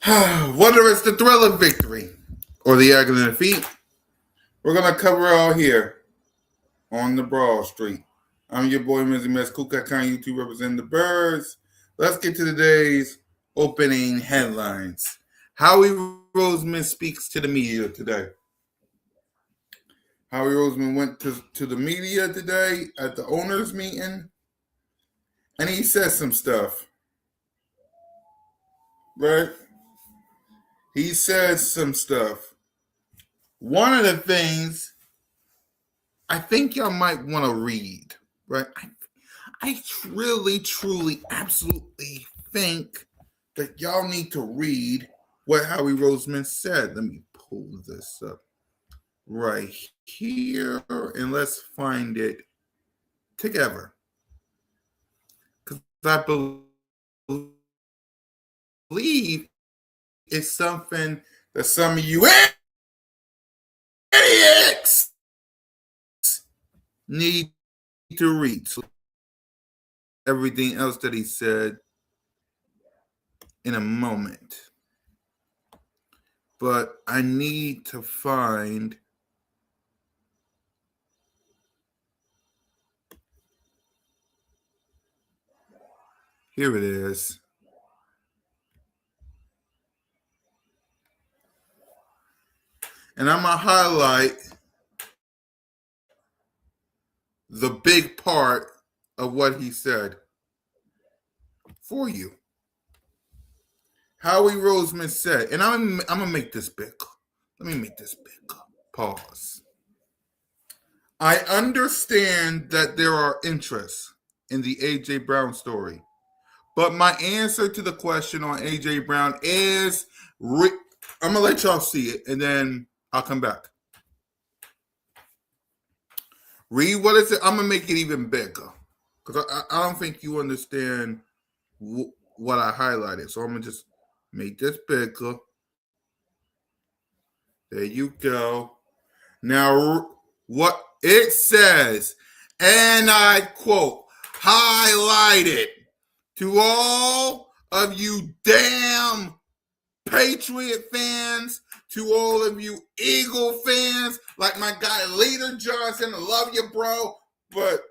Whether it's the thrill of victory or the agony of defeat, we're going to cover it all here on the Broad Street. I'm your boy, Mizzy Mess, Kuka Khan, YouTube representing the Birds. Let's get to today's opening headlines. Howie Roseman speaks to the media today. Howie Roseman went to the media today at the owners' meeting, and he said some stuff. Right? He said some stuff. One of the things I think y'all might want to read, right? I really, truly, absolutely think that y'all need to read what Howie Roseman said. Let me pull this up right here and let's find it together. Because I believe it's something that some of you idiots need to read. So everything else that he said in a moment. But I need to find here it is. And I'm going to highlight the big part of what he said for you. Howie Roseman said, and I'm going to make this big. Let me make this big. Pause. I understand that there are interests in the A.J. Brown story, but my answer to the question on A.J. Brown is, I'm going to let y'all see it, and then I'll come back. Read what it said. I'm going to make it even bigger, because I don't think you understand what I highlighted. So I'm going to just make this bigger. There you go. Now, what it says, and I quote, highlighted to all of you damn Patriot fans, to all of you Eagle fans, like my guy Leader Johnson, I love you, bro, but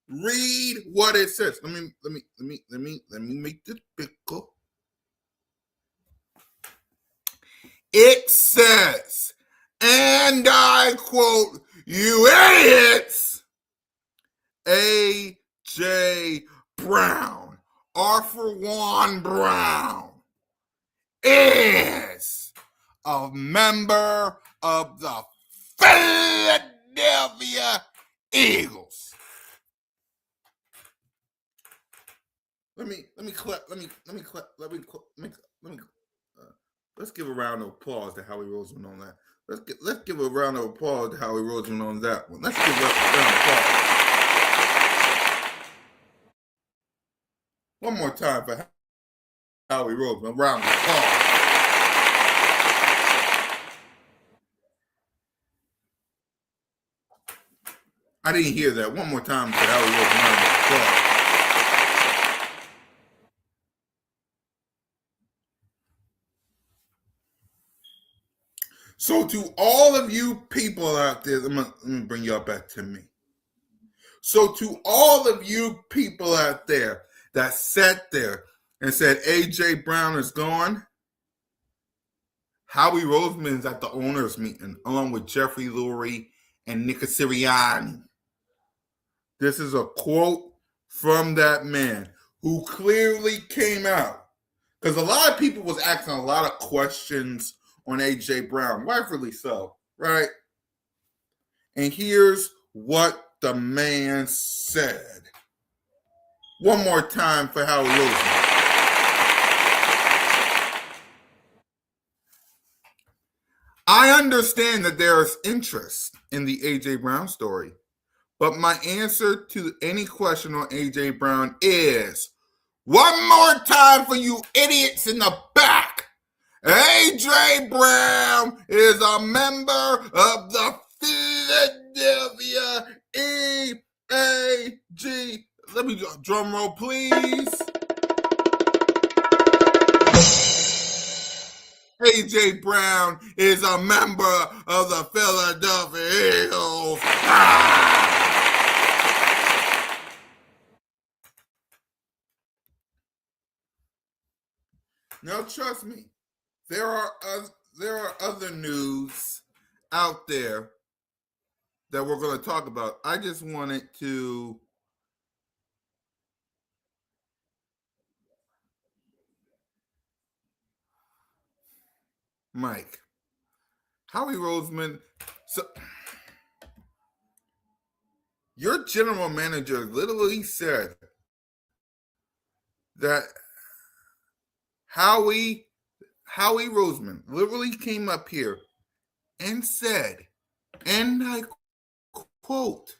read what it says. Let me make this bigger. It says, and I quote, you idiots, A.J. Brown, Arthur Juan Brown, is a member of the Philadelphia Eagles. Let's give a round of applause to Howie Roseman on that. Let's give a round of applause to Howie Roseman on that one. Let's give a round of applause. One more time for Howie Roseman. Round of applause. I didn't hear that. One more time for Howie Roseman. Round of applause. So to all of you people out there, let me bring y'all back to me. So to all of you people out there that sat there and said A.J. Brown is gone, Howie Roseman's at the owners' meeting along with Jeffrey Lurie and Nick Sirianni. This is a quote from that man who clearly came out. Because a lot of people was asking a lot of questions on A.J. Brown, rightfully so, right? And here's what the man said. One more time for Howie Roseman. I understand that there is interest in the A.J. Brown story, but my answer to any question on A.J. Brown is, one more time for you idiots in the back, A.J. Brown is a member of the Philadelphia E.A.G. Let me drum roll, please. A.J. Brown is a member of the Philadelphia Eagles. Ah! Now, trust me, there are there are other news out there that we're going to talk about. I just wanted to, Mike, Howie Roseman. So, your general manager literally said that Howie Howie Roseman literally came up here and said, and I quote,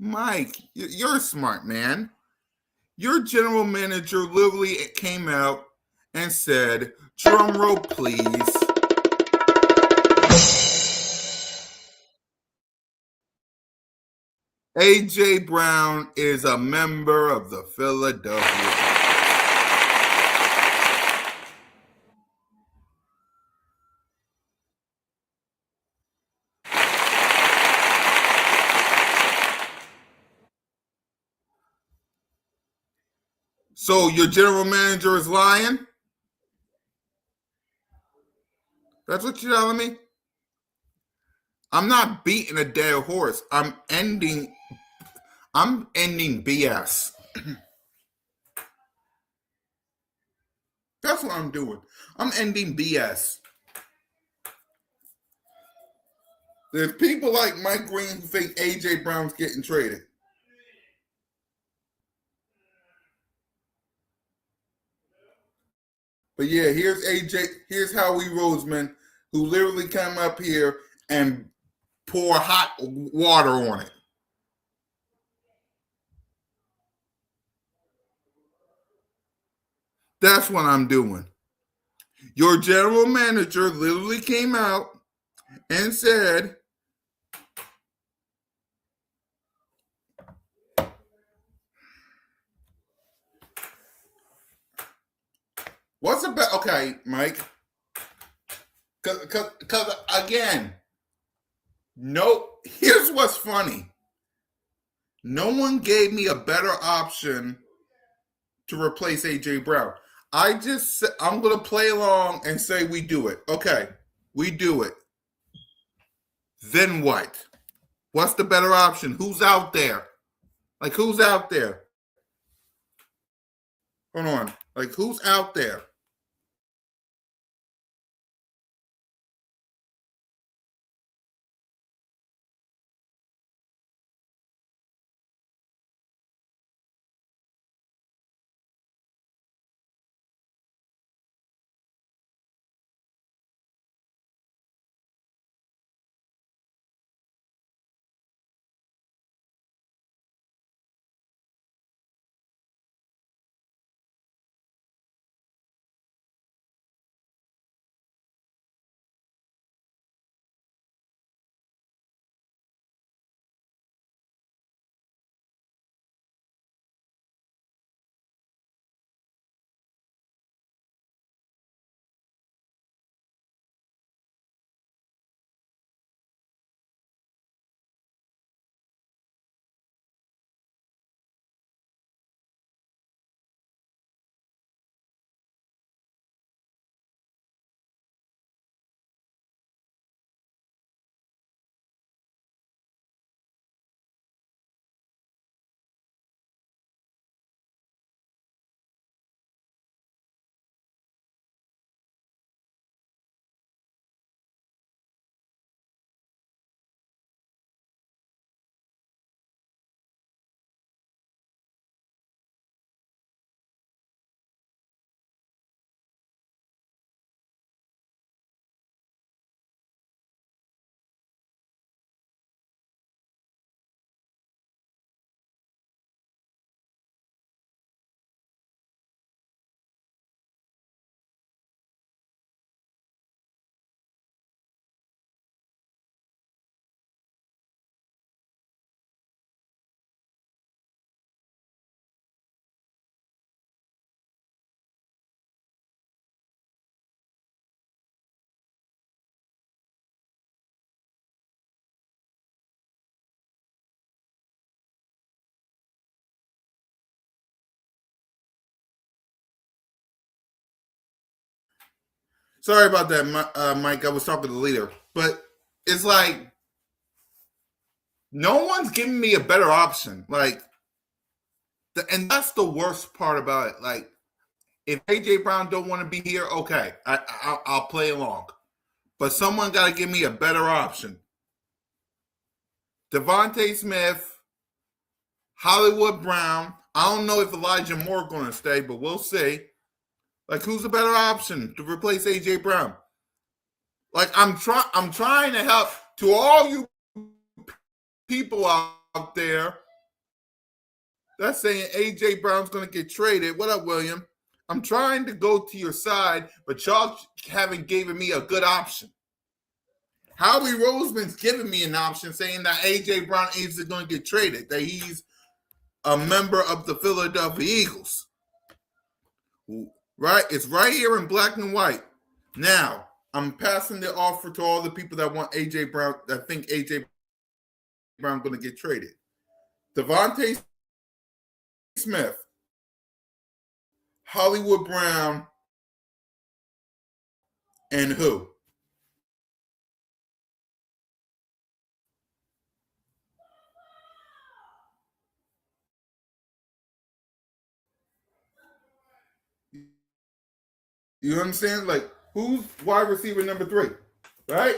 Mike, you're a smart man. Your general manager literally came out and said, drum roll, please. A.J. Brown is a member of the Philadelphia. So your general manager is lying? That's what you're telling me? I'm not beating a dead horse. I'm ending B.S. That's what I'm doing. I'm ending B.S. There's people like Mike Green who think A.J. Brown's getting traded. But yeah, here's A.J. Here's Howie Roseman, who literally came up here and pour hot water on it. That's what I'm doing. Your general manager literally came out and said, "What's about?" Okay, Mike. Because again, no. Here's what's funny. No one gave me a better option to replace AJ Brown. I'm gonna play along and say we do it. Okay, we do it. Then what? What's the better option? Who's out there? Like who's out there? Hold on. Like who's out there? Sorry about that, Mike. I was talking to the leader, but it's like no one's giving me a better option. Like, and that's the worst part about it. Like, if AJ Brown don't want to be here, okay, I'll play along. But someone got to give me a better option. Devontae Smith, Hollywood Brown. I don't know if Elijah Moore going to stay, but we'll see. Like, who's a better option to replace AJ Brown? Like, I'm trying to help to all you people out there that's saying AJ Brown's going to get traded. What up, William? I'm trying to go to your side, but y'all haven't given me a good option. Howie Roseman's giving me an option saying that AJ Brown is going to get traded, that he's a member of the Philadelphia Eagles. Right? It's right here in black and white. Now, I'm passing the offer to all the people that want AJ Brown, that think AJ Brown going to get traded. Devontae Smith, Hollywood Brown, and who? You understand? Like, who's wide receiver number 3? Right?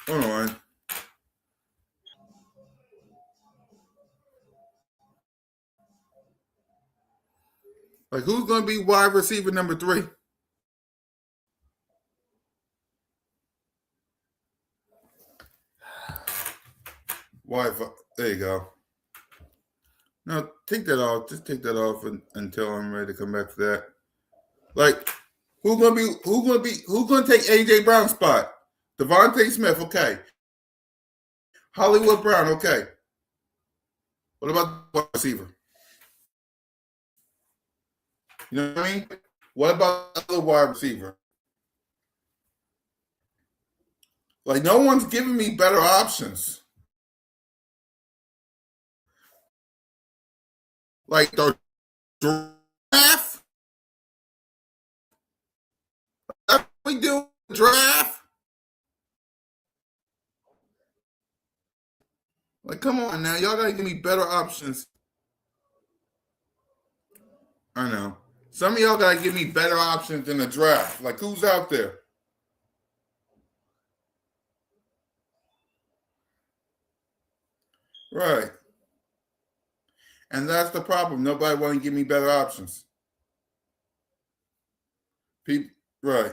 Hold on. Like, who's going to be wide receiver number 3? There you go. No, take that off. Just take that off until I'm ready to come back for that. Like, who's gonna take AJ Brown's spot? Devontae Smith, okay. Hollywood Brown, okay. What about the wide receiver? You know what I mean? What about the other wide receiver? Like, no one's giving me better options. Like the draft. That's what we do draft. Like, come on now, y'all gotta give me better options. I know. Some of y'all gotta give me better options than the draft. Like, who's out there? Right. And that's the problem. Nobody want to give me better options. People, right.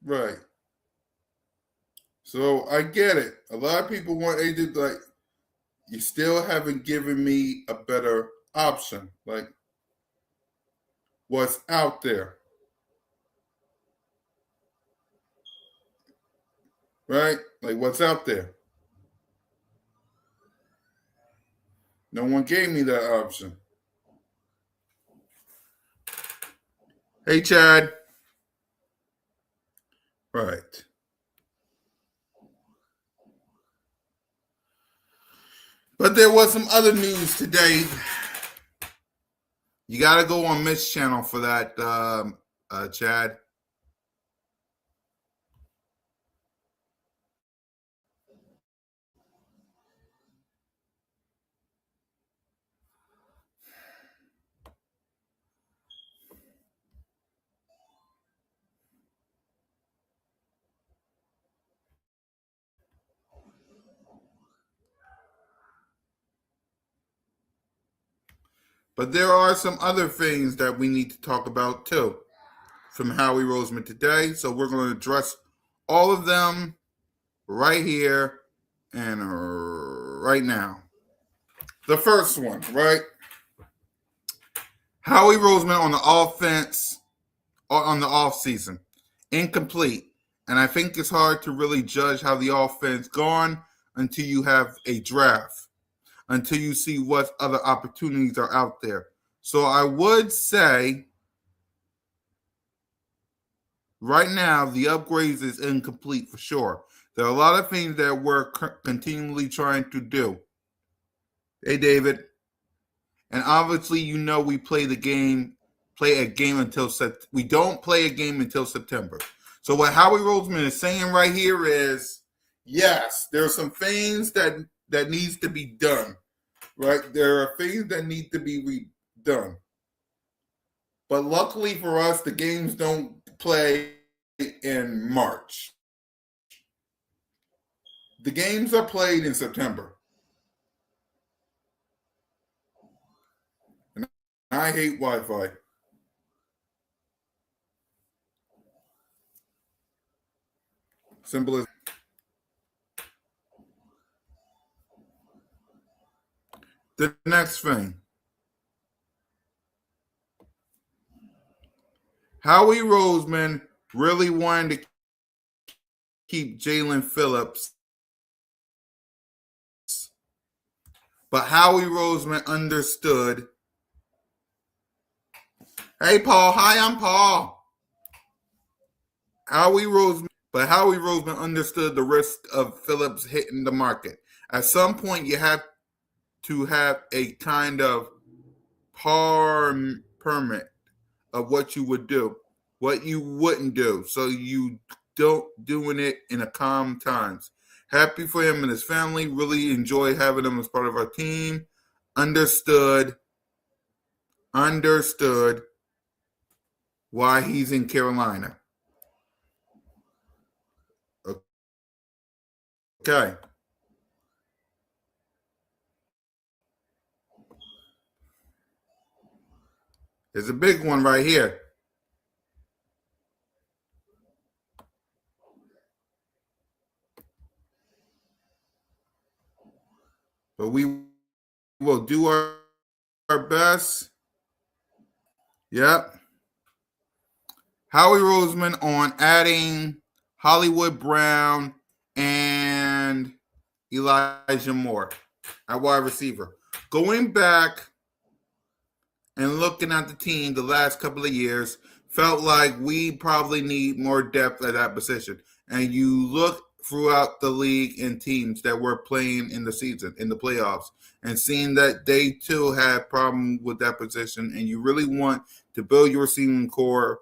Right. So I get it. A lot of people want agents like you still haven't given me a better option. Like what's out there. Right? Like what's out there. No one gave me that option. Hey Chad. Right. But there was some other news today. You got to go on Mitch's channel for that, Chad. But there are some other things that we need to talk about too from Howie Roseman today. So we're going to address all of them right here and right now. The first one, right? Howie Roseman on the offense on the offseason. Incomplete. And I think it's hard to really judge how the offense gone until you have a draft. until you see what other opportunities are out there. So I would say right now the upgrades is incomplete for sure. There are a lot of things that we're continually trying to do. Hey, David. And obviously, we play a game until we don't play a game until September. So what Howie Roseman is saying right here is, yes, there are some things that needs to be done. Right, there are things that need to be done. But luckily for us, the games don't play in March. The games are played in September. And I hate Wi-Fi. Simple as the next thing. Howie Roseman really wanted to keep Jalen Phillips, but Howie Roseman understood. Hey, Paul. Hi, I'm Paul. Howie Roseman understood the risk of Phillips hitting the market. At some point, you have to have a kind of permit of what you would do, what you wouldn't do, so you don't doing it in a calm times. Happy for him and his family. Really enjoy having him as part of our team. Understood why he's in Carolina. Okay. There's a big one right here. But we will do our best. Yep. Howie Roseman on adding Hollywood Brown and Elijah Moore at wide receiver. Going back and looking at the team the last couple of years, felt like we probably need more depth at that position. And you look throughout the league and teams that were playing in the season, in the playoffs, and seeing that they too had problem with that position, and you really want to build your receiving core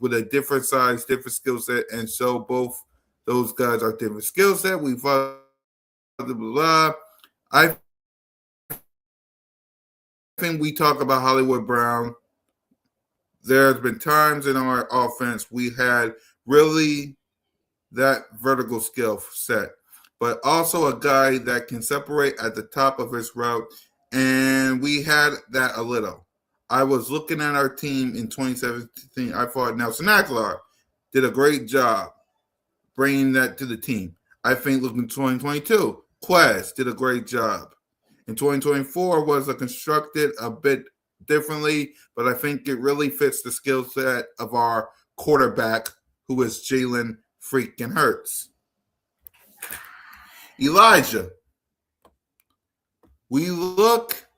with a different size, different skill set, and so both those guys are different skill set. We've blah, blah, blah. I think we talk about Hollywood Brown. There's been times in our offense we had really that vertical skill set, but also a guy that can separate at the top of his route, and we had that a little. I was looking at our team in 2017. I thought Nelson Aguilar did a great job bringing that to the team. I think looking at 2022, Quez did a great job. In 2024 was constructed a bit differently, but I think it really fits the skill set of our quarterback, who is Jalen freaking Hurts. Elijah, we look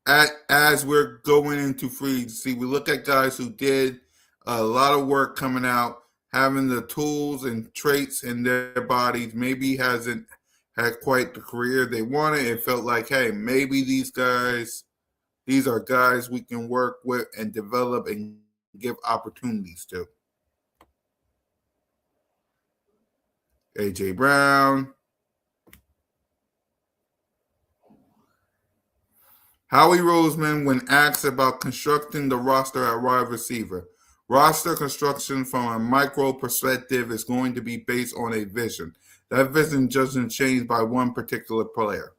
at as we're going into free agency, we look at guys who did a lot of work coming out, having the tools and traits in their bodies, maybe hasn't had quite the career they wanted. It felt like, hey, maybe these are guys we can work with and develop and give opportunities to. A.J. Brown. Howie Roseman, when asked about constructing the roster at wide receiver, roster construction from a micro perspective is going to be based on a vision. That vision doesn't change by one particular player.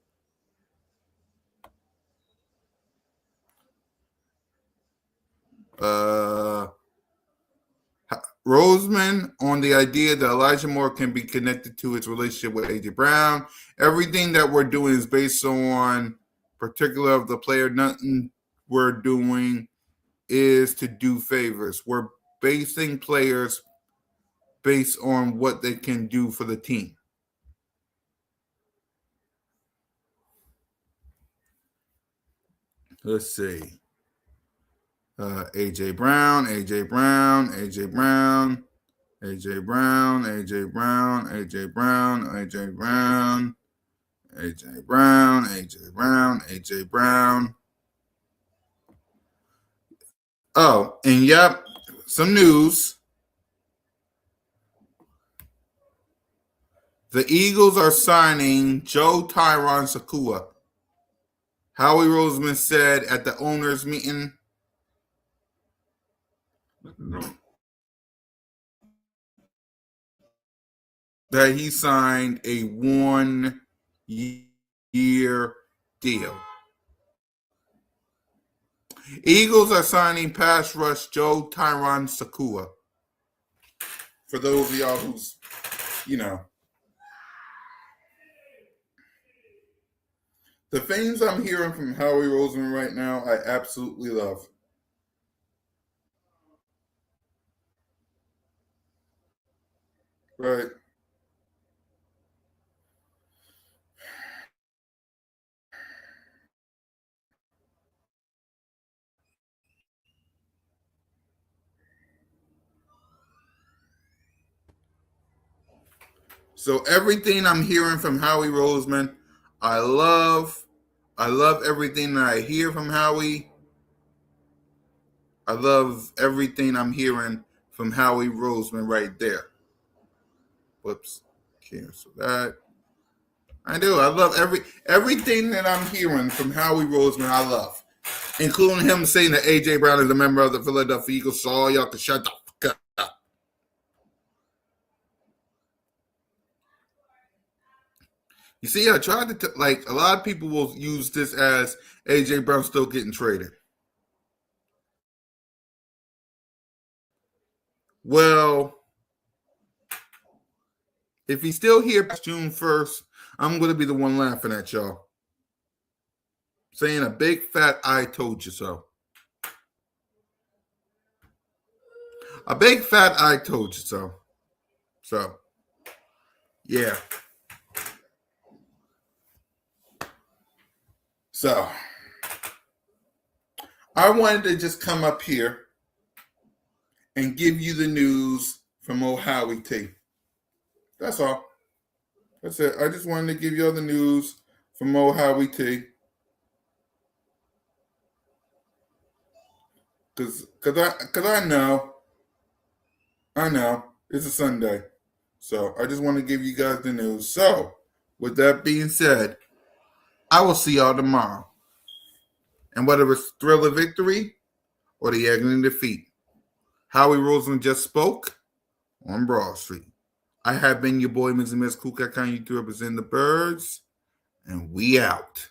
Roseman on the idea that Elijah Moore can be connected to his relationship with A.J. Brown. Everything that we're doing is based on particular of the player. Nothing we're doing is to do favors. We're basing players based on what they can do for the team. Let's see. AJ Brown, AJ Brown, AJ Brown, AJ Brown, AJ Brown, AJ Brown, AJ Brown, AJ Brown, AJ Brown, AJ Brown. Oh, and yep, some news. The Eagles are signing Joe Tyron Sakua. Howie Roseman said at the owners' meeting that he signed a 1-year deal. Eagles are signing pass rush Joe Tyron Sakua. For those of y'all who's, the things I'm hearing from Howie Roseman right now, I absolutely love. Right. So everything I'm hearing from Howie Roseman, I love. I love everything that I hear from Howie. I love everything I'm hearing from Howie Roseman right there. Whoops. Cancel that. I do. I love everything that I'm hearing from Howie Roseman. I love, including him saying that AJ Brown is a member of the Philadelphia Eagles. So all y'all can shut the fuck up. You see, I tried to like a lot of people will use this as AJ Brown still getting traded. Well, if he's still here past June 1st, I'm going to be the one laughing at y'all, saying a big fat "I told you so." A big fat "I told you so." So, yeah. So, I wanted to just come up here and give you the news from old Howie T. That's all. That's it. I just wanted to give you all the news from old Howie T. Cause I know it's a Sunday, so I just want to give you guys the news. So, with that being said, I will see y'all tomorrow. And whether it's thrill of victory or the agony of defeat, Howie Roseman just spoke on Broad Street. I have been your boy, Ms. and Ms. Cook. I count you to represent the birds, and we out.